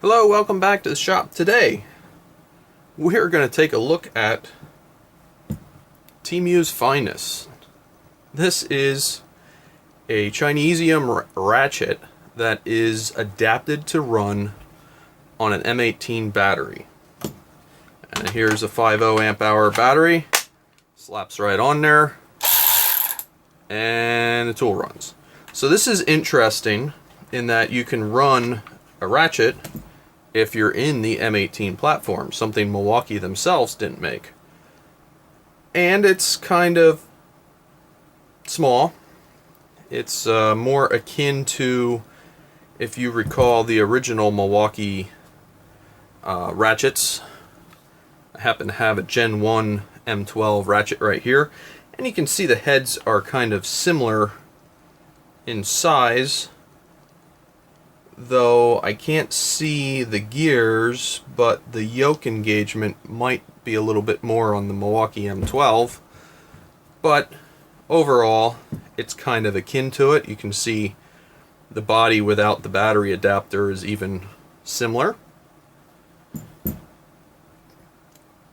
Hello, welcome back to the shop. Today we're going to take a look at Temu's finest. This is a Chinesium Ratchet that is adapted to run on an M18 battery. And here's a 50 amp hour battery, slaps right on there, and the tool runs. So this is interesting in that you can run a Ratchet if you're in the M18 platform, something Milwaukee themselves didn't make. And it's kind of small. It's more akin to, if you recall, the original Milwaukee Ratchets. I happen to have a Gen 1 M12 Ratchet right here, and you can see the heads are kind of similar in size, though I can't see the gears, but the yoke engagement might be a little bit more on the Milwaukee M12. But overall, it's kind of akin to it. You can see the body without the battery adapter is even similar.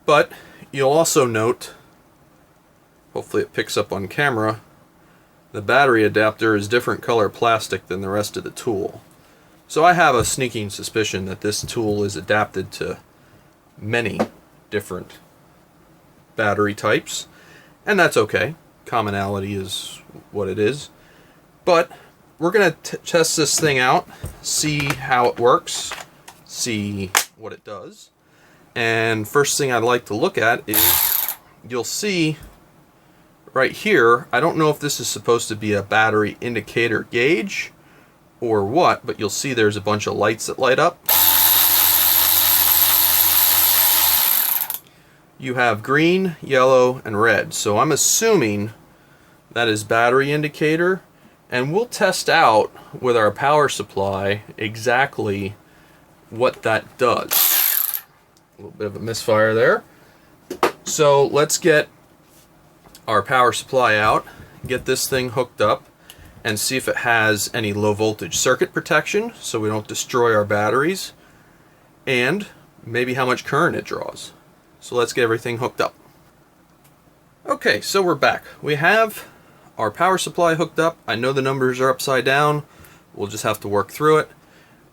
But you'll also note, hopefully it picks up on camera, the battery adapter is different color plastic than the rest of the tool. So I have a sneaking suspicion that this tool is adapted to many different battery types, and that's okay. Commonality is what it is. But we're going to test this thing out, see how it works, see what it does. And first thing I'd like to look at is, you'll see right here, I don't know if this is supposed to be a battery indicator gauge or what, but you'll see there's a bunch of lights that light up. You have green, yellow, and red, so I'm assuming that is battery indicator, and we'll test out with our power supply exactly what that does. A little bit of a misfire there. So let's get our power supply out, get this thing hooked up, and see if it has any low voltage circuit protection so we don't destroy our batteries, and maybe how much current it draws. So let's get everything hooked up. Okay, so we're back. We have our power supply hooked up. I know the numbers are upside down. We'll just have to work through it.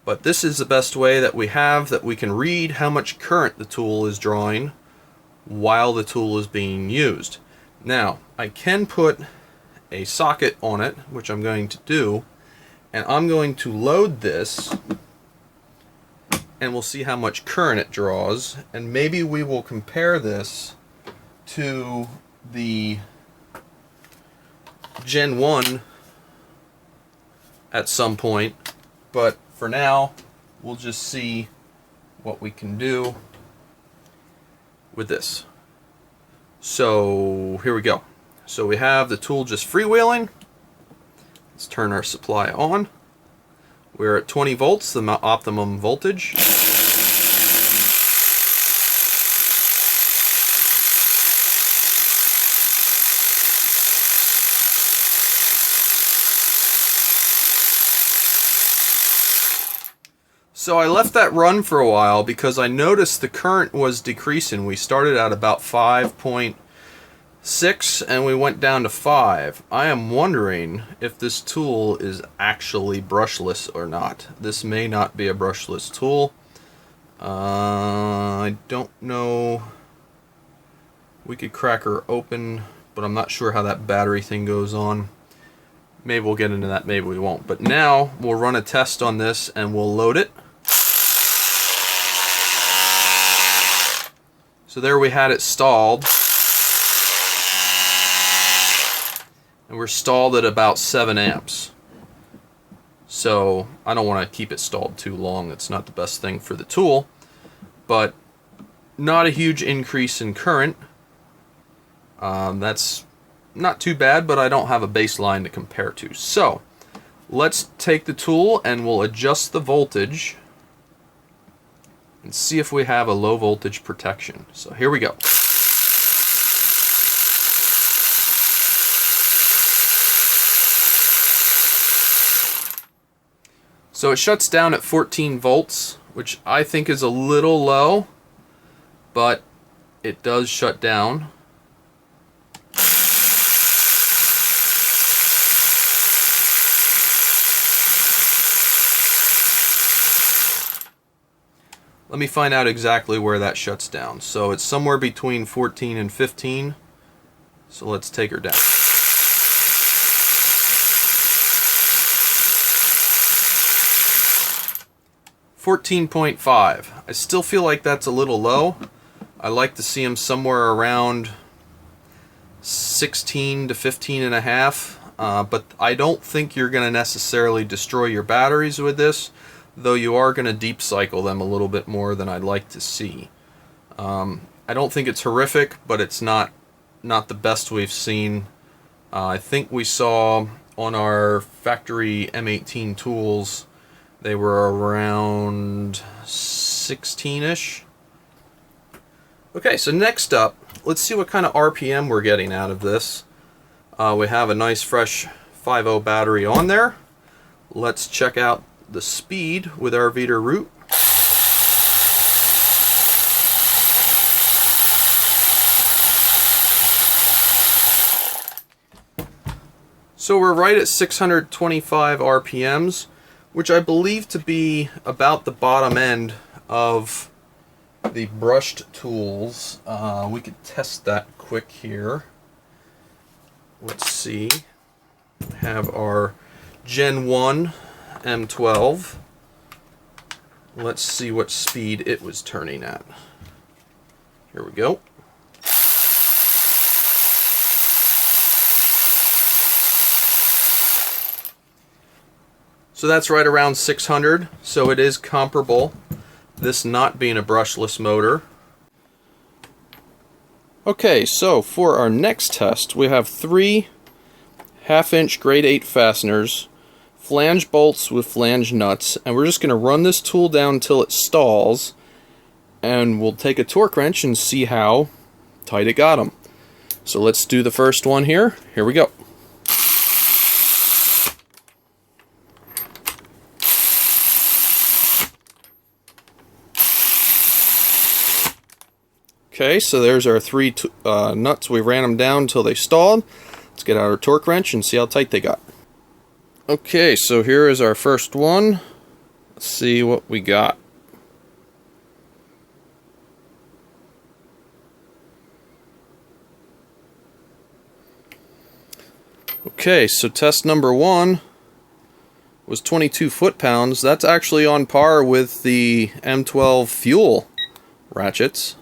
But this is the best way that we have that we can read how much current the tool is drawing while the tool is being used. Now, I can put a socket on it, which I'm going to do, and I'm going to load this, and we'll see how much current it draws, and maybe we will compare this to the Gen 1 at some point, but for now we'll just see what we can do with this. So here we go. So we have the tool just freewheeling. Let's turn our supply on. We're at 20 volts, the optimum voltage. So I left that run for a while because I noticed the current was decreasing. We started at about 5.6 and we went down to 5. I am wondering if this tool is actually brushless or not. This may not be a brushless tool. I don't know. We could crack her open, but I'm not sure how that battery thing goes on. Maybe we'll get into that, maybe we won't. But now we'll run a test on this and we'll load it. So there we had it stalled. And we're stalled at about 7 amps. So I don't want to keep it stalled too long. It's not the best thing for the tool. But not a huge increase in current. That's not too bad, but I don't have a baseline to compare to. So let's take the tool and we'll adjust the voltage and see if we have a low voltage protection. So here we go. So it shuts down at 14 volts which I think is a little low, but it does shut down. Let me find out exactly where that shuts down. So it's somewhere between 14 and 15. So let's take her down. 14.5. I still feel like that's a little low. I like to see them somewhere around 16 to 15 and a half. But I don't think you're going to necessarily destroy your batteries with this, though you are going to deep cycle them a little bit more than I'd like to see. I don't think it's horrific, but it's not the best we've seen. I think we saw on our factory M18 tools, they were around 16-ish. Okay, so next up, let's see what kind of RPM we're getting out of this. We have a nice fresh 5.0 battery on there. Let's check out the speed with our Vita root. So we're right at 625 RPMs, which I believe to be about the bottom end of the brushed tools. We could test that quick here. Let's see. We have our Gen 1 M12. Let's see what speed it was turning at. Here we go. So that's right around 600, so it is comparable, this not being a brushless motor. Okay, so for our next test, we have 3 half-inch grade 8 fasteners, flange bolts with flange nuts, and we're just going to run this tool down until it stalls, and we'll take a torque wrench and see how tight it got them. So let's do the first one here. Here we go. Okay, so there's our 3 nuts. We ran them down until they stalled. Let's get out our torque wrench and see how tight they got. Okay, so here is our first one. Let's see what we got. Okay, so test number 1 was 22 foot-pounds. That's actually on par with the M12 fuel ratchets.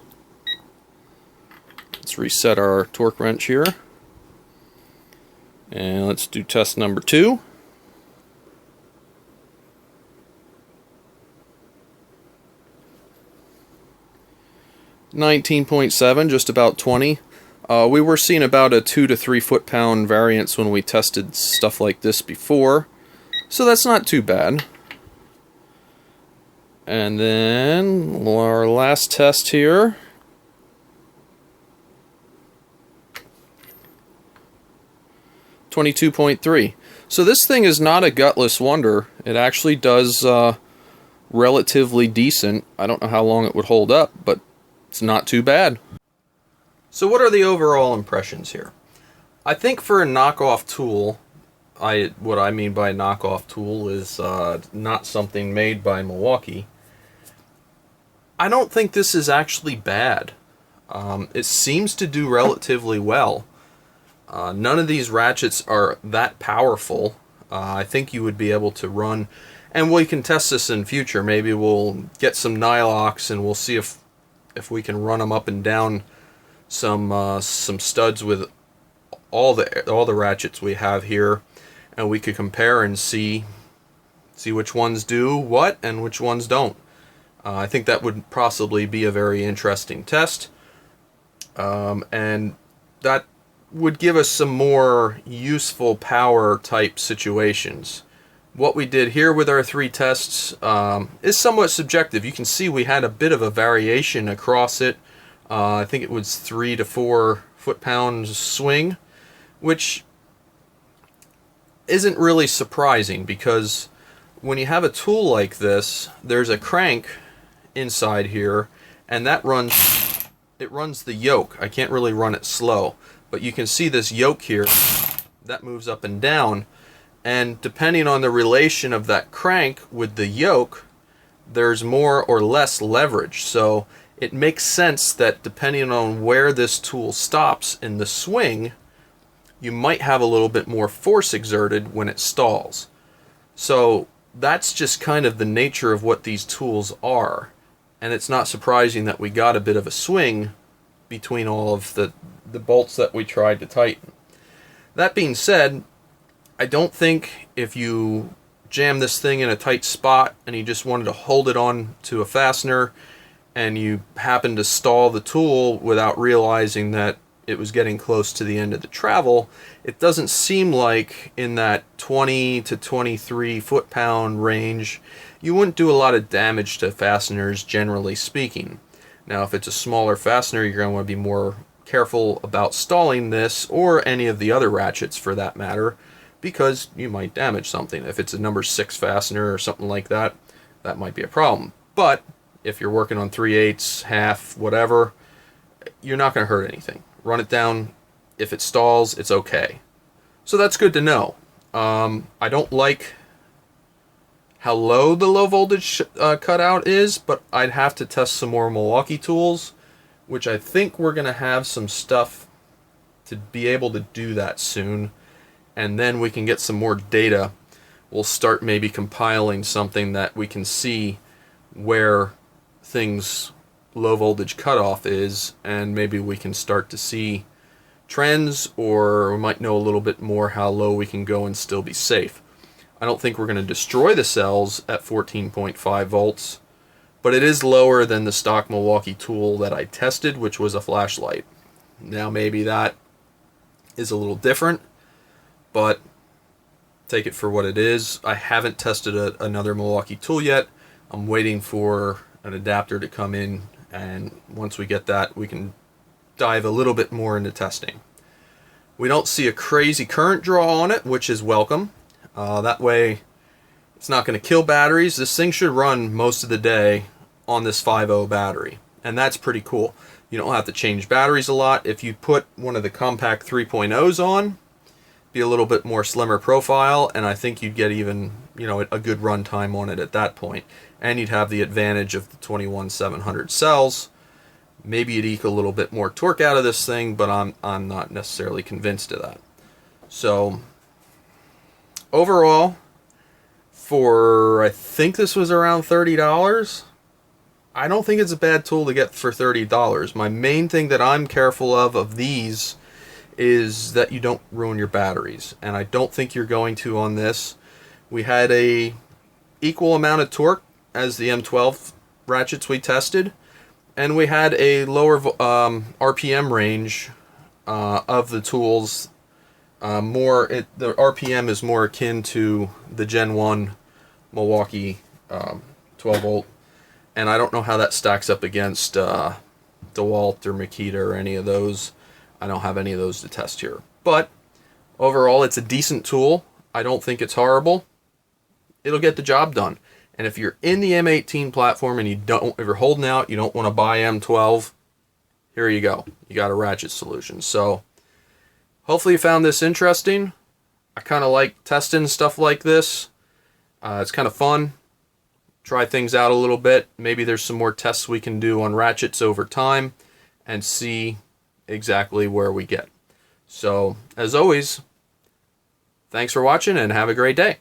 Let's reset our torque wrench here. And let's do test number 2. $19.7, just about 20. We were seeing about a 2 to 3 foot-pound variance when we tested stuff like this before, so that's not too bad. And then our last test here. $22.3. So this thing is not a gutless wonder. It actually does relatively decent. I don't know how long it would hold up, but it's not too bad. So what are the overall impressions here? I think for a knockoff tool, what I mean by knockoff tool is not something made by Milwaukee. I don't think this is actually bad. It seems to do relatively well. None of these ratchets are that powerful. I think you would be able to run, and we can test this in future. Maybe we'll get some nylox and we'll see if we can run them up and down some studs with all the ratchets we have here, and we could compare and see which ones do what and which ones don't. I think that would possibly be a very interesting test, and that would give us some more useful power type situations. What we did here with our 3 tests is somewhat subjective. You can see we had a bit of a variation across it. I think it was 3 to 4 foot-pounds swing, which isn't really surprising because when you have a tool like this, there's a crank inside here, and that runs the yoke. I can't really run it slow, but you can see this yoke here that moves up and down, and depending on the relation of that crank with the yoke, there's more or less leverage. So it makes sense that depending on where this tool stops in the swing, you might have a little bit more force exerted when it stalls. So that's just kind of the nature of what these tools are. And it's not surprising that we got a bit of a swing between all of the bolts that we tried to tighten. That being said, I don't think if you jam this thing in a tight spot and you just wanted to hold it on to a fastener and you happen to stall the tool without realizing that it was getting close to the end of the travel, it doesn't seem like in that 20 to 23 foot-pound range you wouldn't do a lot of damage to fasteners, generally speaking. Now if it's a smaller fastener, you're going to want to be more careful about stalling this, or any of the other ratchets for that matter, because you might damage something. If it's a number 6 fastener or something like that, that might be a problem. But if you're working on 3/8, half, whatever, you're not going to hurt anything. Run it down. If it stalls, it's okay. So that's good to know. I don't like how low the low voltage cutout is, but I'd have to test some more Milwaukee tools, which I think we're going to have some stuff to be able to do that soon. And then we can get some more data. We'll start maybe compiling something that we can see where things low voltage cutoff is, and maybe we can start to see trends, or we might know a little bit more how low we can go and still be safe. I don't think we're going to destroy the cells at 14.5 volts, but it is lower than the stock Milwaukee tool that I tested, which was a flashlight. Now maybe that is a little different, but take it for what it is. I haven't tested another Milwaukee tool yet. I'm waiting for an adapter to come in, and once we get that, we can dive a little bit more into testing. We don't see a crazy current draw on it, which is welcome. That way it's not going to kill batteries. This thing should run most of the day on this 5.0 battery, and that's pretty cool. You don't have to change batteries a lot. If you put one of the compact 3.0s on, be a little bit more slimmer profile, and I think you'd get even, a good run time on it at that point. And you'd have the advantage of the 21700 cells. Maybe you'd eke a little bit more torque out of this thing, but I'm not necessarily convinced of that. So overall, I think this was around $30. I don't think it's a bad tool to get for $30. My main thing that I'm careful of these is that you don't ruin your batteries, and I don't think you're going to on this. We had a equal amount of torque as the M12 ratchets we tested, and we had a lower RPM range of the tools. The RPM is more akin to the Gen 1 Milwaukee 12 volt, and I don't know how that stacks up against DeWalt or Makita or any of those. I don't have any of those to test here, but overall it's a decent tool. I don't think it's horrible. It'll get the job done. And if you're in the M18 platform and if you're holding out, you don't want to buy M12, here you go. You got a ratchet solution. So hopefully you found this interesting. I kind of like testing stuff like this. It's kind of fun. Try things out a little bit. Maybe there's some more tests we can do on ratchets over time and see exactly where we get. So as always, thanks for watching and have a great day.